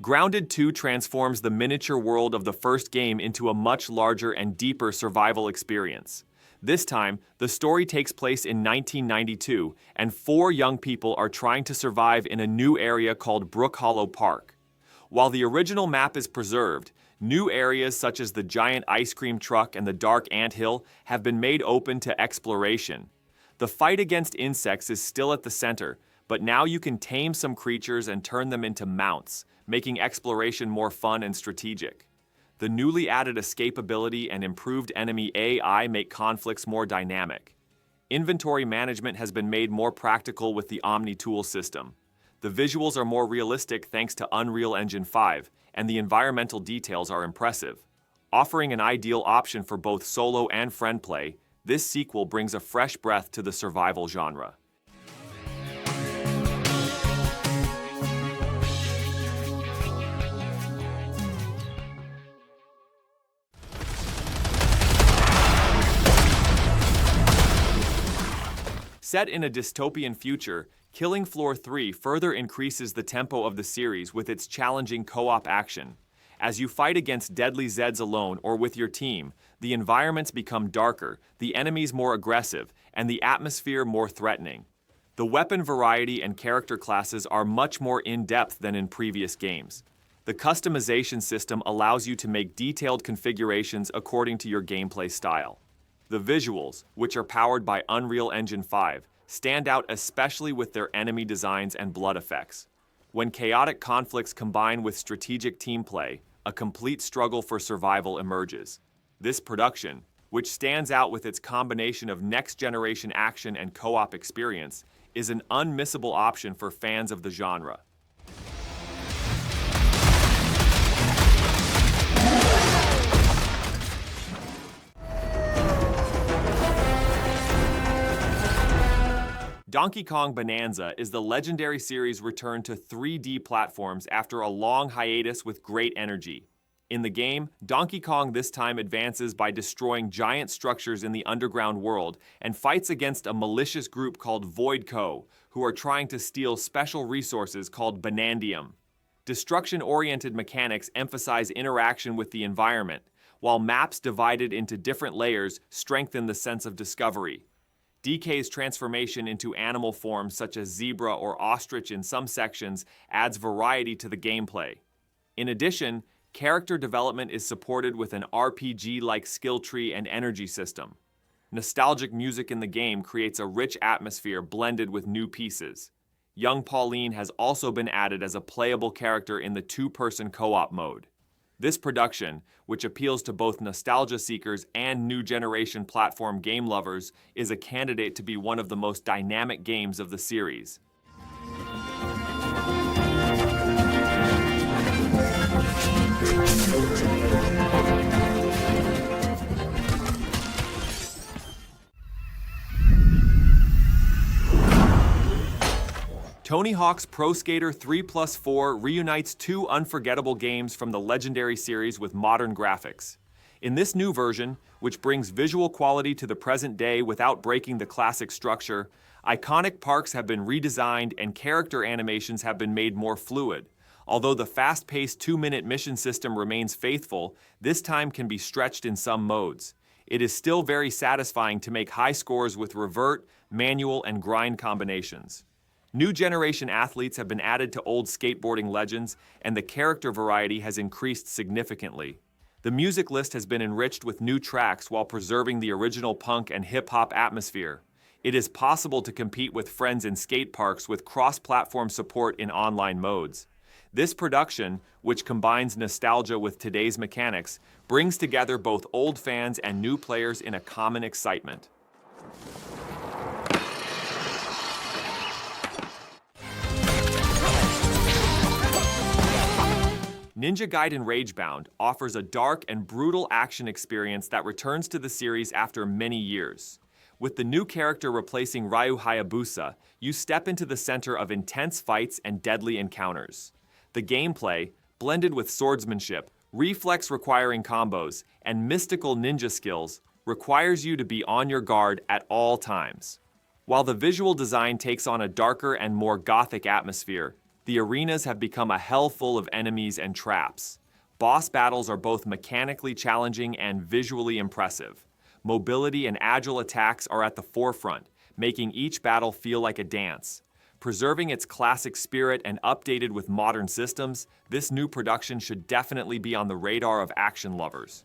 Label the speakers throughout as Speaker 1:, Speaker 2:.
Speaker 1: Grounded 2 transforms the miniature world of the first game into a much larger and deeper survival experience. This time, the story takes place in 1992, and 4 young people are trying to survive in a new area called Brook Hollow Park. While the original map is preserved, new areas such as the giant ice cream truck and the dark anthill have been made open to exploration. The fight against insects is still at the center, but now you can tame some creatures and turn them into mounts, making exploration more fun and strategic. The newly added escapability and improved enemy AI make conflicts more dynamic. Inventory management has been made more practical with the Omni tool system. The visuals are more realistic thanks to Unreal Engine 5, and the environmental details are impressive. Offering an ideal option for both solo and friend play, this sequel brings a fresh breath to the survival genre. Set in a dystopian future, Killing Floor 3 further increases the tempo of the series with its challenging co-op action. As you fight against deadly Zeds alone or with your team, the environments become darker, the enemies more aggressive, and the atmosphere more threatening. The weapon variety and character classes are much more in-depth than in previous games. The customization system allows you to make detailed configurations according to your gameplay style. The visuals, which are powered by Unreal Engine 5, stand out especially with their enemy designs and blood effects. When chaotic conflicts combine with strategic team play, a complete struggle for survival emerges. This production, which stands out with its combination of next-generation action and co-op experience, is an unmissable option for fans of the genre. Donkey Kong Bananza is the legendary series' return to 3D platforms after a long hiatus with great energy. In the game, Donkey Kong this time advances by destroying giant structures in the underground world and fights against a malicious group called Void Co., who are trying to steal special resources called Banandium. Destruction-oriented mechanics emphasize interaction with the environment, while maps divided into different layers strengthen the sense of discovery. DK's transformation into animal forms such as zebra or ostrich in some sections adds variety to the gameplay. In addition, character development is supported with an RPG-like skill tree and energy system. Nostalgic music in the game creates a rich atmosphere blended with new pieces. Young Pauline has also been added as a playable character in the 2-person co-op mode. This production, which appeals to both nostalgia seekers and new generation platform game lovers, is a candidate to be one of the most dynamic games of the series. Tony Hawk's Pro Skater 3+4 reunites 2 unforgettable games from the legendary series with modern graphics. In this new version, which brings visual quality to the present day without breaking the classic structure, iconic parks have been redesigned and character animations have been made more fluid. Although the fast-paced 2-minute mission system remains faithful, this time can be stretched in some modes. It is still very satisfying to make high scores with revert, manual, and grind combinations. New generation athletes have been added to old skateboarding legends, and the character variety has increased significantly. The music list has been enriched with new tracks while preserving the original punk and hip-hop atmosphere. It is possible to compete with friends in skate parks with cross-platform support in online modes. This production, which combines nostalgia with today's mechanics, brings together both old fans and new players in a common excitement. Ninja Gaiden Ragebound offers a dark and brutal action experience that returns to the series after many years. With the new character replacing Ryu Hayabusa, you step into the center of intense fights and deadly encounters. The gameplay, blended with swordsmanship, reflex-requiring combos, and mystical ninja skills, requires you to be on your guard at all times. While the visual design takes on a darker and more gothic atmosphere, The arenas have become a hell full of enemies and traps. Boss battles are both mechanically challenging and visually impressive. Mobility and agile attacks are at the forefront, making each battle feel like a dance. Preserving its classic spirit and updated with modern systems, this new production should definitely be on the radar of action lovers.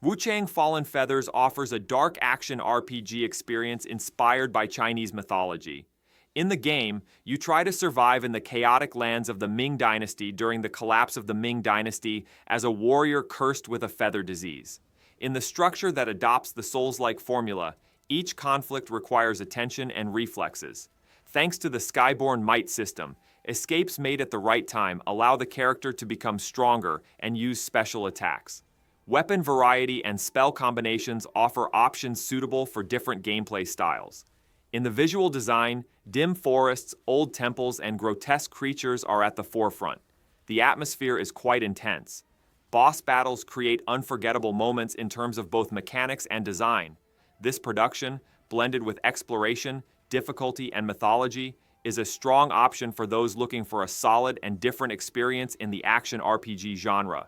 Speaker 1: Wuchang Fallen Feathers offers a dark action RPG experience inspired by Chinese mythology. In the game, you try to survive in the chaotic lands of the Ming Dynasty during the collapse of the Ming Dynasty as a warrior cursed with a feather disease. In the structure that adopts the Souls-like formula, each conflict requires attention and reflexes. Thanks to the Skyborn Might system, escapes made at the right time allow the character to become stronger and use special attacks. Weapon variety and spell combinations offer options suitable for different gameplay styles. In the visual design, dim forests, old temples, and grotesque creatures are at the forefront. The atmosphere is quite intense. Boss battles create unforgettable moments in terms of both mechanics and design. This production, blended with exploration, difficulty, and mythology, is a strong option for those looking for a solid and different experience in the action RPG genre.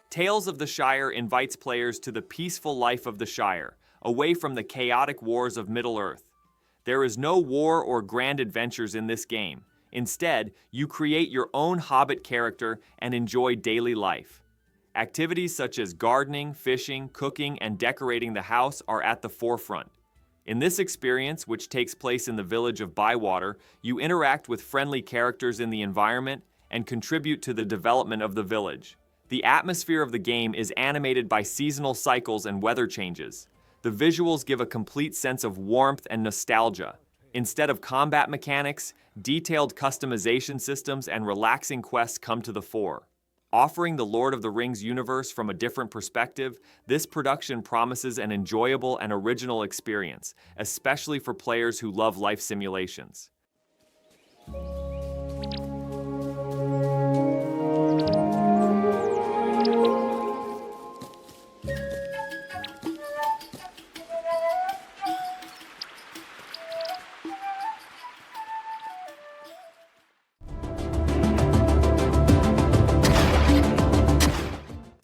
Speaker 1: Tales of the Shire invites players to the peaceful life of the Shire, away from the chaotic wars of Middle-earth. There is no war or grand adventures in this game. Instead, you create your own hobbit character and enjoy daily life. Activities such as gardening, fishing, cooking, and decorating the house are at the forefront. In this experience, which takes place in the village of Bywater, you interact with friendly characters in the environment and contribute to the development of the village. The atmosphere of the game is animated by seasonal cycles and weather changes. The visuals give a complete sense of warmth and nostalgia. Instead of combat mechanics, detailed customization systems and relaxing quests come to the fore. Offering the Lord of the Rings universe from a different perspective, this production promises an enjoyable and original experience, especially for players who love life simulations.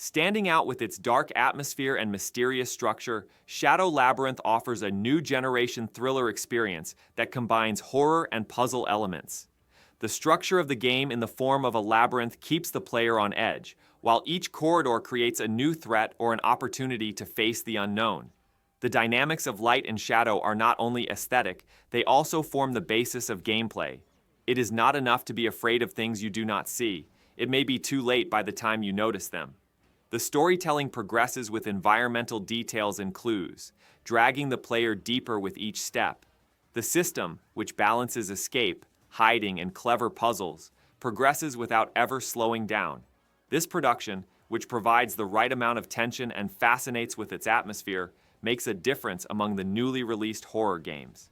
Speaker 1: Standing out with its dark atmosphere and mysterious structure, Shadow Labyrinth offers a new generation thriller experience that combines horror and puzzle elements. The structure of the game in the form of a labyrinth keeps the player on edge, while each corridor creates a new threat or an opportunity to face the unknown. The dynamics of light and shadow are not only aesthetic, they also form the basis of gameplay. It is not enough to be afraid of things you do not see. It may be too late by the time you notice them. The storytelling progresses with environmental details and clues, dragging the player deeper with each step. The system, which balances escape, hiding, and clever puzzles, progresses without ever slowing down. This production, which provides the right amount of tension and fascinates with its atmosphere, makes a difference among the newly released horror games.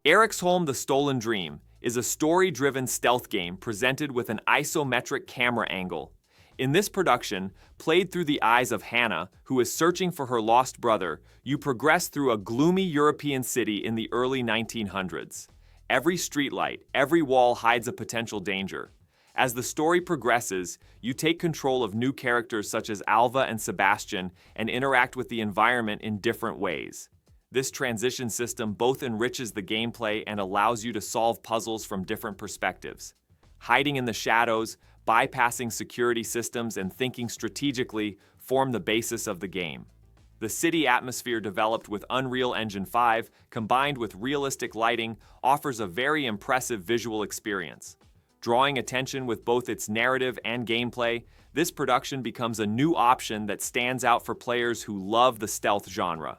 Speaker 1: Eriksholm: The Stolen Dream is a story-driven stealth game presented with an isometric camera angle. In this production, played through the eyes of Hannah, who is searching for her lost brother, you progress through a gloomy European city in the early 1900s. Every streetlight, every wall hides a potential danger. As the story progresses, you take control of new characters such as Alva and Sebastian and interact with the environment in different ways. This transition system both enriches the gameplay and allows you to solve puzzles from different perspectives. Hiding in the shadows, bypassing security systems, and thinking strategically form the basis of the game. The city atmosphere developed with Unreal Engine 5, combined with realistic lighting, offers a very impressive visual experience. Drawing attention with both its narrative and gameplay, this production becomes a new option that stands out for players who love the stealth genre.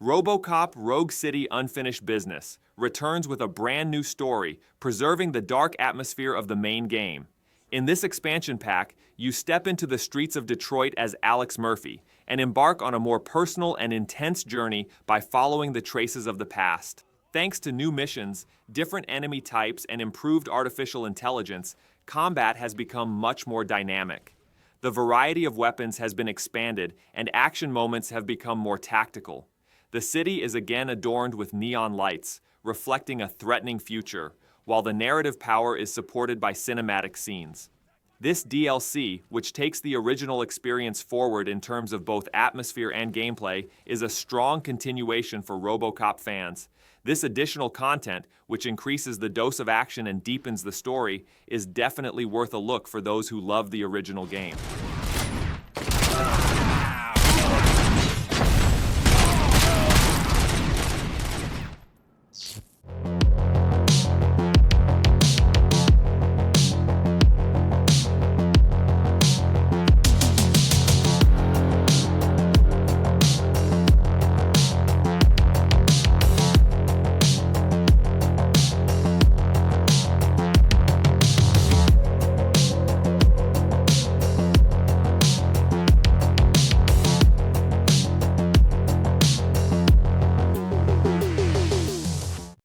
Speaker 1: RoboCop Rogue City Unfinished Business returns with a brand new story, preserving the dark atmosphere of the main game. In this expansion pack, you step into the streets of Detroit as Alex Murphy and embark on a more personal and intense journey by following the traces of the past. Thanks to new missions, different enemy types, and improved artificial intelligence, combat has become much more dynamic. The variety of weapons has been expanded, and action moments have become more tactical. The city is again adorned with neon lights, reflecting a threatening future, while the narrative power is supported by cinematic scenes. This DLC, which takes the original experience forward in terms of both atmosphere and gameplay, is a strong continuation for RoboCop fans. This additional content, which increases the dose of action and deepens the story, is definitely worth a look for those who love the original game.